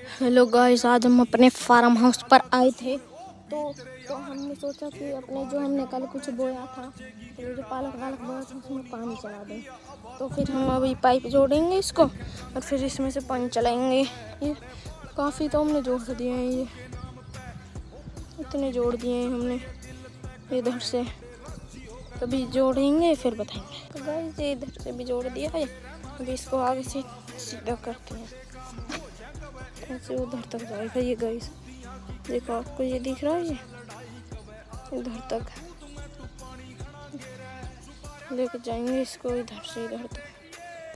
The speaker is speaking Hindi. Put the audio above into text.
हेलो गाइस, आज हम अपने फार्म हाउस पर आए थे तो हमने सोचा कि अपने जो हमने कल कुछ बोया था तो जो पालक वालक बोया था उसमें पानी चला दें। तो फिर हम अभी पाइप जोड़ेंगे इसको और फिर इसमें से पानी चलाएंगे। ये काफ़ी तो हमने जोड़ दिए हैं, ये इतने जोड़ दिए हैं हमने इधर से। अभी जोड़ेंगे फिर बताएंगे। तो गाइस ये इधर से भी जोड़ दिया है, अभी इसको आगे से सीधा करते हैं, ऐसे उधर तक जाएगा ये गाइस। देखो आपको ये दिख रहा है, ये उधर तक लेके जाएंगे इसको, इधर से इधर तक।